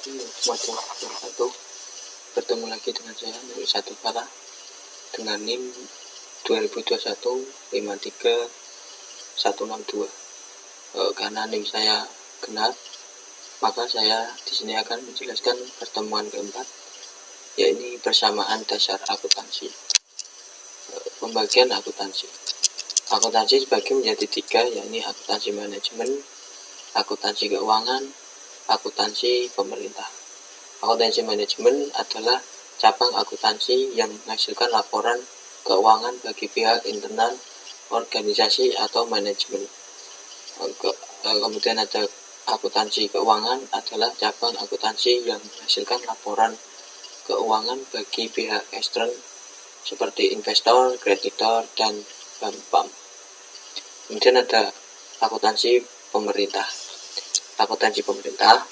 Wajah yang satu, bertemu lagi dengan saya dari satu kala dengan NIM 2021-53162. Karena NIM saya genap, maka saya di sini akan menjelaskan pertemuan keempat, yaitu persamaan dasar akuntansi. Pembagian akuntansi. Akuntansi dibagi menjadi tiga, yaitu akuntansi manajemen, akuntansi keuangan, akuntansi pemerintah. Akuntansi manajemen adalah cabang akuntansi yang menghasilkan laporan keuangan bagi pihak internal organisasi atau manajemen. Kemudian ada akuntansi keuangan adalah cabang akuntansi yang menghasilkan laporan keuangan bagi pihak ekstern seperti investor, kreditor, dan bank. Kemudian ada akuntansi pemerintah. Akuntansi pemerintah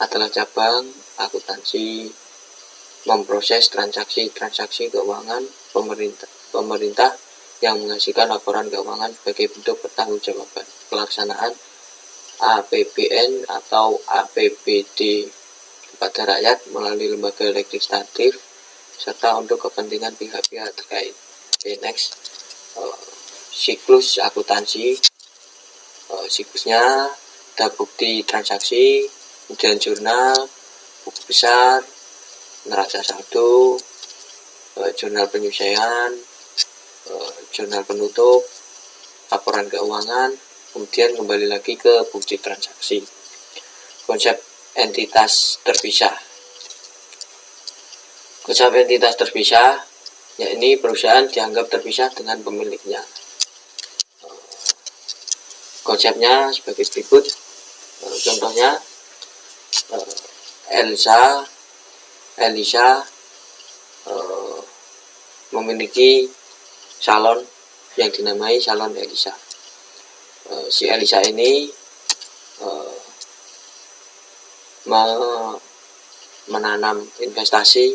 adalah cabang akuntansi memproses transaksi keuangan pemerintah yang menghasilkan laporan keuangan sebagai bentuk pertanggungjawaban pelaksanaan APBN atau APBD kepada rakyat melalui lembaga legislatif serta untuk kepentingan pihak-pihak terkait. Next, siklus akuntansi. Siklusnya ada bukti transaksi, kemudian jurnal, buku besar, neraca saldo, jurnal penyelesaian, jurnal penutup, laporan keuangan, kemudian kembali lagi ke bukti transaksi. Konsep entitas terpisah. Konsep entitas terpisah, yakni perusahaan dianggap terpisah dengan pemiliknya. Konsepnya sebagai berikut. Contohnya, Elisa memiliki salon yang dinamai salon Elisa. Si Elisa ini menanam investasi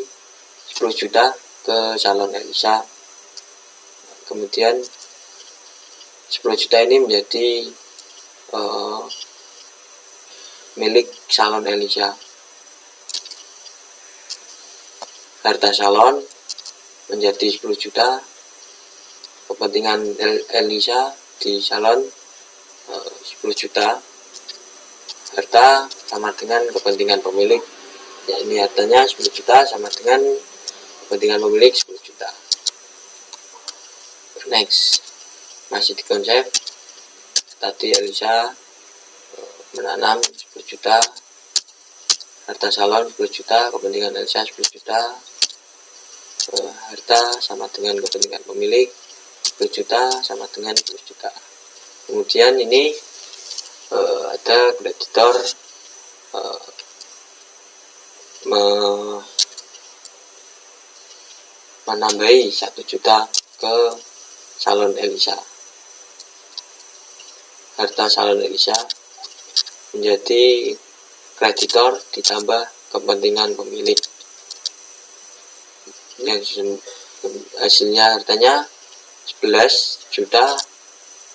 10 juta ke salon Elisa. Kemudian 10 juta ini menjadi milik salon Elisa. Harta salon menjadi 10 juta, kepentingan Elisa di salon 10 juta, harta sama dengan kepentingan pemilik, yakni hartanya 10 juta sama dengan kepentingan pemilik 10 juta. Next, masih di konsep tadi, Elisa menanam 10 juta, harta salon 10 juta, kepentingan Elisa 10 juta, harta sama dengan kepentingan pemilik 10 juta sama dengan 10 juta. Kemudian ini ada kreditor menambahi 1 juta ke salon Elisa. Harta salon Elisa menjadi kreditor ditambah kepentingan pemilik, yang hasilnya hartanya 11 juta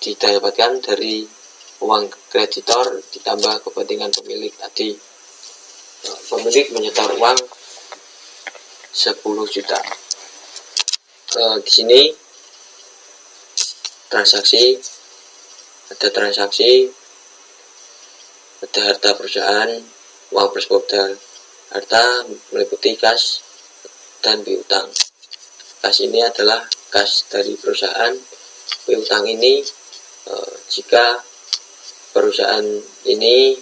didapatkan dari uang kreditor ditambah kepentingan pemilik tadi. Pemilik menyetor uang 10 juta. Di sini transaksi, ada harta perusahaan, uang plus modal. Harta meliputi kas dan piutang. Kas ini adalah kas dari perusahaan. Piutang ini jika perusahaan ini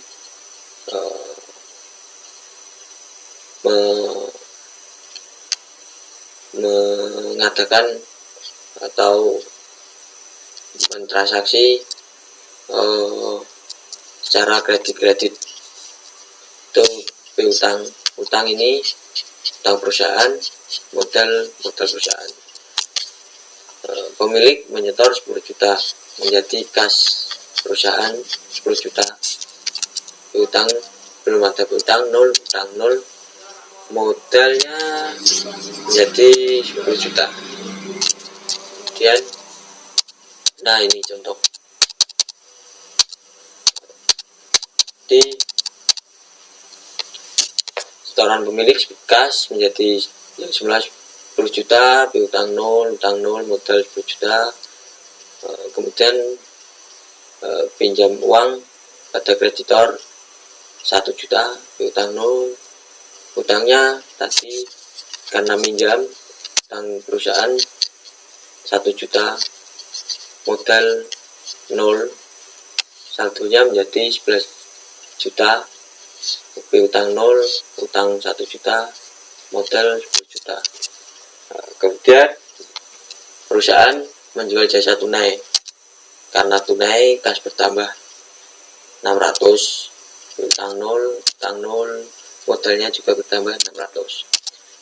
mengadakan atau mentransaksi secara kredit itu piutang ini utang perusahaan, modal perusahaan. Pemilik menyetor 10 juta menjadi kas perusahaan 10 juta. Piutang belum ada piutang, utang 0, modalnya menjadi 10 juta. Kemudian, nah ini contoh. setoran pemilik kas menjadi yang semula 10 juta, piutang 0, utang 0, modal 10 juta. Kemudian pinjam uang pada kreditor 1 juta, piutang 0, utangnya tadi karena minjam utang perusahaan 1 juta, modal 0, saldonya menjadi 11 juta, piutang 0, utang 1 juta, modal 10 juta. Kemudian perusahaan menjual jasa tunai, karena tunai kas bertambah 600, piutang 0, utang 0, modalnya juga bertambah 600.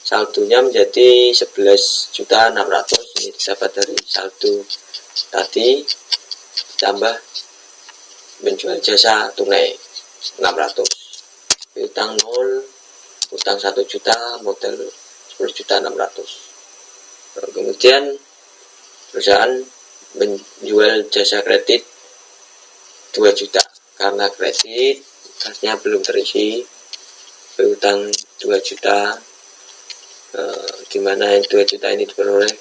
Saldonya menjadi 11.600.000. Ini didapat dari saldo tadi ditambah menjual jasa tunai 600, piutang 0, utang 1 juta, modal 10.600.000. Kemudian perusahaan menjual jasa kredit 2 juta, karena kredit kasnya belum terisi, piutang 2 juta, dimana 2 juta ini diperoleh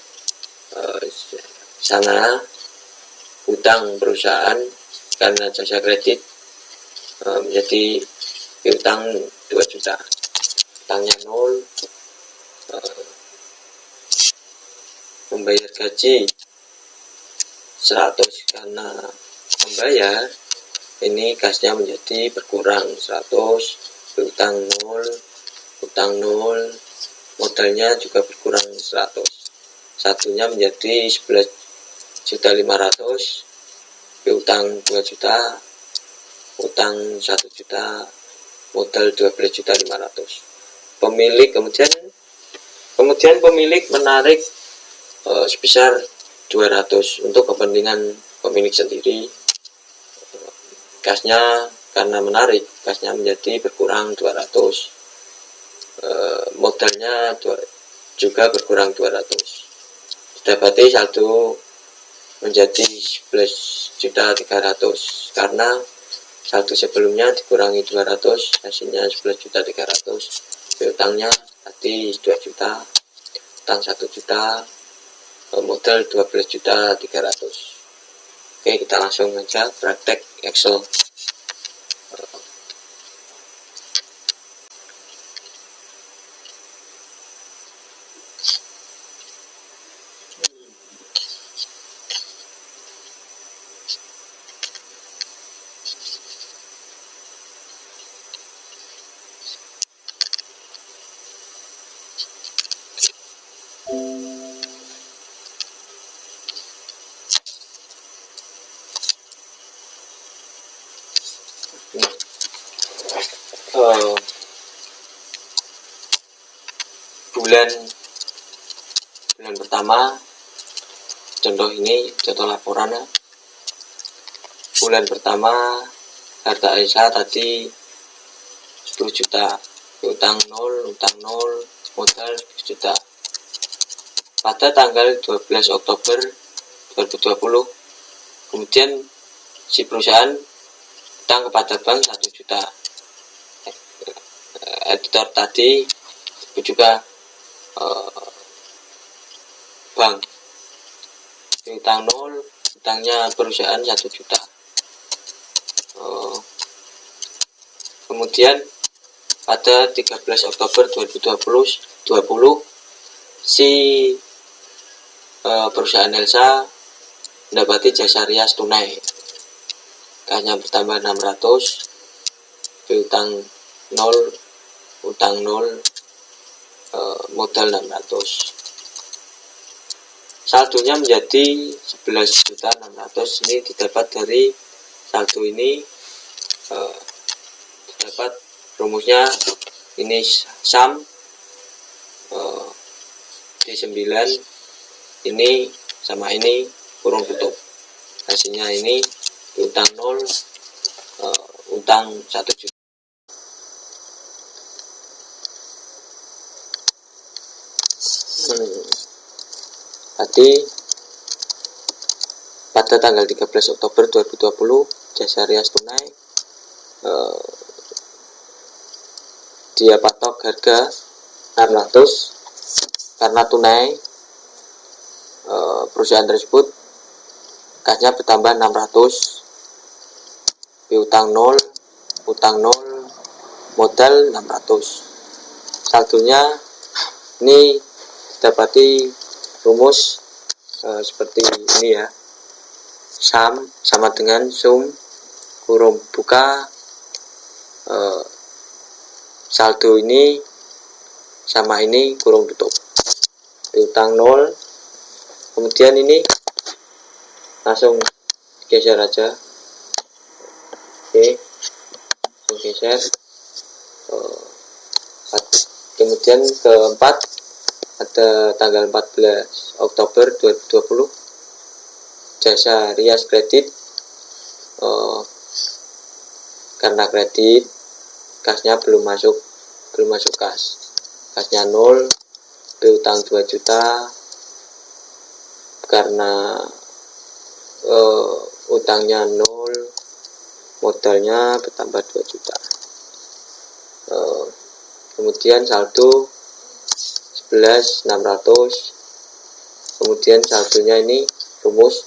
sana utang perusahaan karena jasa kredit menjadi piutang 2 juta, utangnya 0, membayar gaji 100, karena membayar ini kasnya menjadi berkurang 100, piutang 0, utang 0, modalnya juga berkurang 100, satunya menjadi 11.500.000, piutang 2 juta, utang 1 juta, modal 12.500.000. Kemudian pemilik menarik sebesar 200 untuk kepentingan pemilik sendiri. Kasnya karena menarik, kasnya menjadi berkurang 200, modalnya juga berkurang 200. Didapati saldo menjadi 11.300.000 karena saldo sebelumnya dikurangi 200, hasilnya 11.300.000. Piutangnya tadi 2 juta, utang 1 juta, modal 12.300.000. Oke, kita langsung aja praktek Excel. Bulan pertama, contoh ini contoh laporannya. Bulan pertama harta Aisyah tadi 10 juta, utang 0, utang 0, modal 10 juta. Pada tanggal 12 Oktober 2020, kemudian si perusahaan utang kepada bank 1 juta. Editor tadi juga bank, utang 0, utangnya perusahaan 1 juta. Kemudian pada 13 Oktober 2020 si perusahaan Elsa mendapati jasa rias tunai, kasnya bertambah 600, piutang 0, utang 0, modal 600. Saldonya menjadi 11.600.000. Ini didapat dari saldo ini, didapat rumusnya ini sum D9 ini sama ini kurung tutup, hasilnya ini utang 0, utang 1 juta. Tadi pada tanggal 13 Oktober 2020 jasa rias tunai dia patok stok harga 600 karena tunai perusahaan tersebut kasnya bertambah 600, piutang 0, utang 0, modal 600. Saldonya ini didapati rumus seperti ini ya. SAM sama dengan sum kurung buka saldo ini sama ini kurung tutup, piutang 0. Kemudian ini langsung geser aja. Oke, langsung geser. Kemudian keempat ada tanggal 14 Oktober 2020, jasa rias kredit. Karena kredit kasnya belum masuk kasnya 0, piutang 2 juta karena utangnya 0, modalnya bertambah 2 juta. Kemudian saldo 11.600. Kemudian saldonya ini rumus,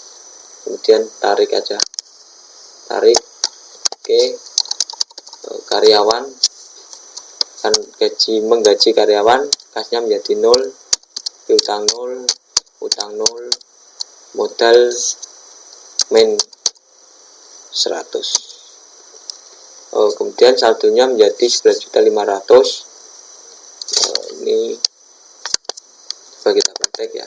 kemudian tarik aja, tarik. Oke, karyawan kan menggaji karyawan, kasnya menjadi 0, piutang 0, utang 0, modal min 100. Kemudian saldonya menjadi 11.500.000. Ini coba kita praktek ya.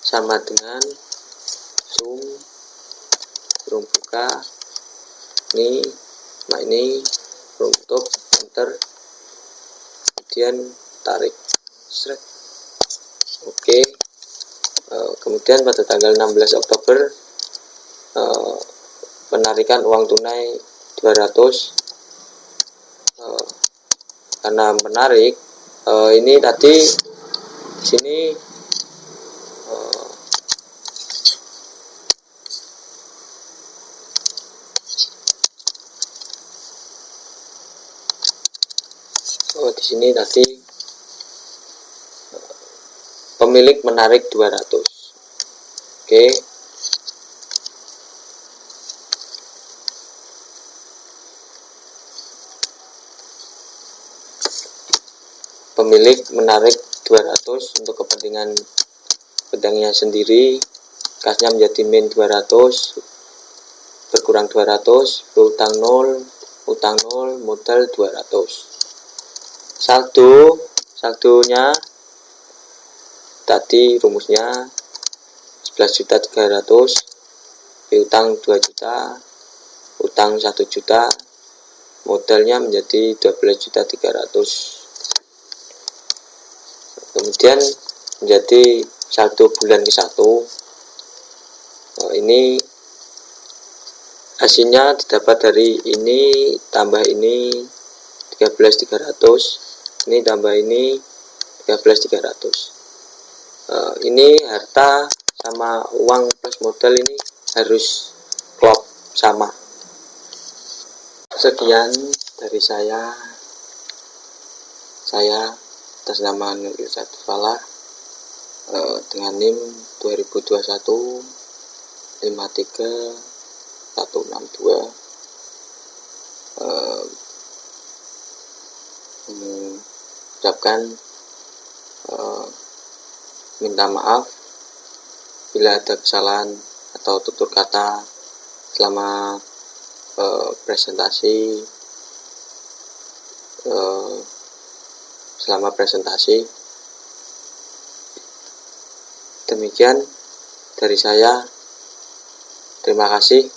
Sama dengan sum kurung buka ini kurung tutup, enter, kemudian tarik, seret. Oke. Kemudian pada tanggal 16 Oktober penarikan uang tunai 200. Karena menarik ini tadi di sini di sini tadi pemilik menarik 200. Oke. Pemilik menarik 200 untuk kepentingannya sendiri, kasnya menjadi min 200, berkurang 200, utang 0, utang 0, modal 200. Saldonya tadi rumusnya 11.300.000, piutang 2 juta, utang 1 juta, modalnya menjadi 12.300.000. Kemudian menjadi saldo bulan ke-1. Ini hasilnya didapat dari ini tambah ini 13.300, ini tambah ini 13.300. Ini harta sama uang plus modal ini harus klop sama. Sekian dari saya atas nama Nur Irsad Falah dengan NIM 2021 53162. Ucapkan minta maaf bila ada kesalahan atau tutur kata selama presentasi. Demikian dari saya. Terima kasih.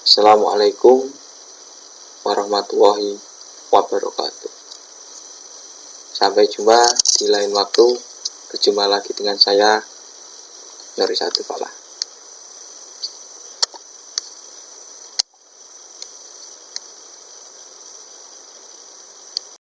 Assalamualaikum warahmatullahi wabarakatuh. Sampai jumpa di lain waktu. Berjumpa lagi dengan saya, Nur Irsad Falah.